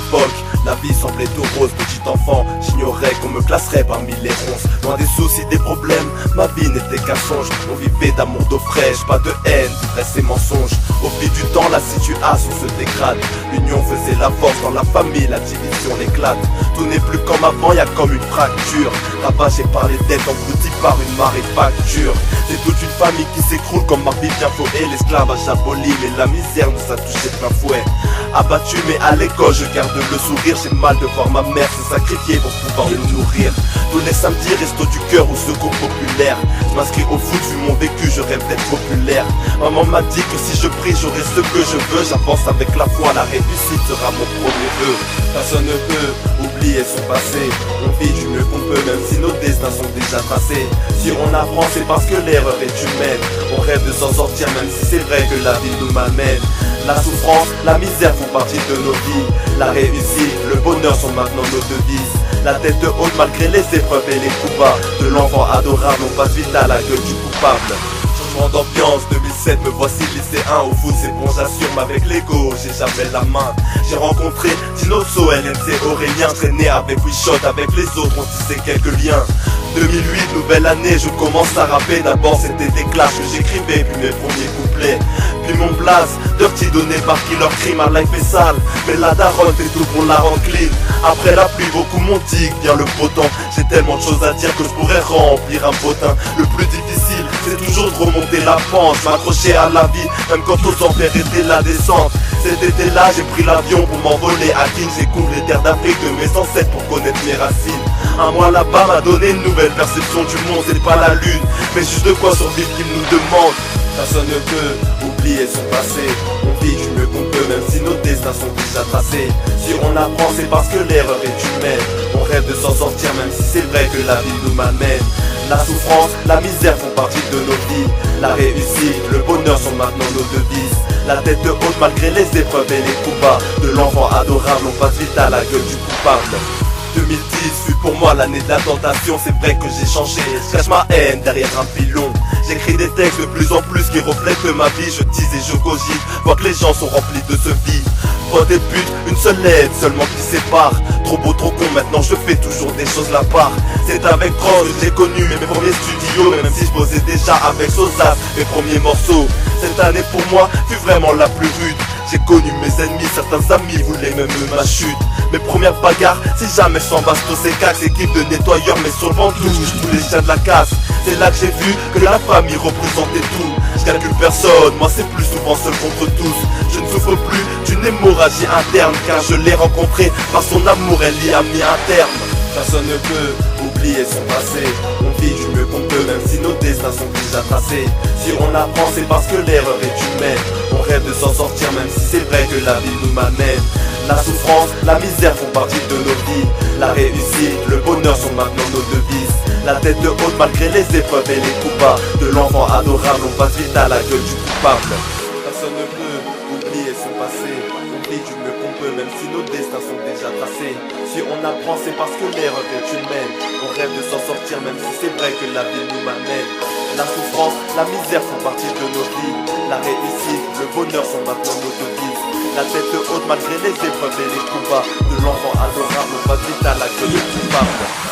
l'époque, la vie semblait tout rose. Petit enfant, j'ignorais qu'on me classerait parmi les ronces. Loin des soucis, des problèmes, ma vie n'était qu'un songe. On vivait d'amour d'eau fraîche, pas de haine, d'ivresse et mensonges. Au fil du temps, la situation se dégrade. L'union faisait la force, dans la famille, la division l'éclate. Tout n'est plus comme avant, y a comme une fracture. Ravagé par les dettes, englouti par une marée de factures. C'est toute une famille qui s'écroule comme Marvin Bienfaux et l'esclavage aboli. Mais la misère nous a touché plein fouet. Abattu mais à l'école je garde le sourire. J'ai mal de voir ma mère se sacrifier pour pouvoir nous nourrir. Tous les samedis resto du cœur au secours populaire. Je m'inscris au foot vu mon vécu, je rêve d'être populaire. Maman m'a dit que si je prie j'aurai ce que je veux. J'avance avec la foi, la réussite sera mon premier vœu. Personne ne peut oublier son passé. On vit du mieux qu'on peut même si nos destins sont déjà tracés. Si on apprend c'est parce que l'erreur est humaine. On rêve de s'en sortir même si c'est vrai que la vie nous malmène. La souffrance, la misère font partie de nos vies. La réussite, le bonheur sont maintenant nos devises. La tête haute malgré les épreuves et les coups bas. De l'enfant adorable, on passe vite à la gueule du coupable. Changement d'ambiance, 2007, me voici lycéen. Au foot c'est bon, j'assume avec l'ego, j'ai jamais la main. J'ai rencontré Dinosso, LNC, Aurélien. Traîné avec Wishot, avec les autres, on tissait quelques liens. 2008, nouvelle année, je commence à rapper. D'abord c'était des clashs que j'écrivais, puis mes premiers couplets. Puis mon blaze, Dirty donné par Killer Crime, ma life est sale. Mais la daronne fait tout pour la rendre clean. Après la pluie, beaucoup m'ont dit que vient le beau temps. J'ai tellement de choses à dire que je pourrais remplir un potin. Le plus difficile, c'est toujours de remonter la pente. M'accrocher à la vie, même quand aux enfers était la descente. Cet été-là, j'ai pris l'avion pour m'envoler à King. J'écouvre les terres d'Afrique de mes ancêtres pour connaître mes racines. Un mois là-bas m'a donné une nouvelle perception du monde. C'est pas la lune, mais juste de quoi survivre qu'ils nous demandent. Personne ne peut oublier son passé. On vit du mieux qu'on peut même si nos destins sont déjà tracés. Si on apprend c'est parce que l'erreur est humaine. On rêve de s'en sortir même si c'est vrai que la vie nous malmène. La souffrance, la misère font partie de nos vies. La réussite, le bonheur sont maintenant nos devises. La tête haute malgré les épreuves et les coups bas. De l'enfant adorable, on passe vite à la gueule du coupable. 2010 fut pour moi l'année de la tentation. C'est vrai que j'ai changé, je cache ma haine derrière un pilon. J'écris des textes de plus en plus qui reflètent ma vie. Je tease et je cogite, vois que les gens sont remplis de ce vide. Faute et but, une seule lettre seulement qui sépare. Trop beau, trop con, maintenant je fais toujours des choses la part. C'est avec Cross que j'ai connu mes premiers studios. Même si je posais déjà avec Sosa mes premiers morceaux. Cette année pour moi fut vraiment la plus rude. J'ai connu mes ennemis, certains amis voulaient même ma chute. Mes premières bagarres, si jamais sans bastos et cax. Équipe de nettoyeurs mais sur le ventre tous les chiens de la casse. C'est là que j'ai vu que la famille représentait tout. Je calcule personne, moi c'est plus souvent seul contre tous. Je ne souffre plus d'une hémorragie interne, car je l'ai rencontrée, par son amour elle y a mis un terme. Personne ne peut oublier son passé. On vit du mieux qu'on peut même si nos destins sont déjà tracés. Si on apprend c'est parce que l'erreur est humaine. On rêve de s'en sortir même si c'est vrai que la vie nous malmène. La souffrance, la misère font partie de nos vies. La réussite, le bonheur sont maintenant nos devises. La tête haute malgré les épreuves et les coups bas. De l'enfant adorable, on passe vite à la gueule du coupable. Personne ne peut oublier son passé. On vit du mieux qu'on peut même si nos destins sont déjà tracés. Si on apprend c'est parce que l'erreur est humaine. On rêve de s'en sortir même si c'est vrai que la vie nous malmène. La souffrance, la misère font partie de nos vies. La réussite, le bonheur sont maintenant nos devises. La tête haute malgré les épreuves et les coups bas. De l'enfant adorable, on passe vite à la gueule du coupable.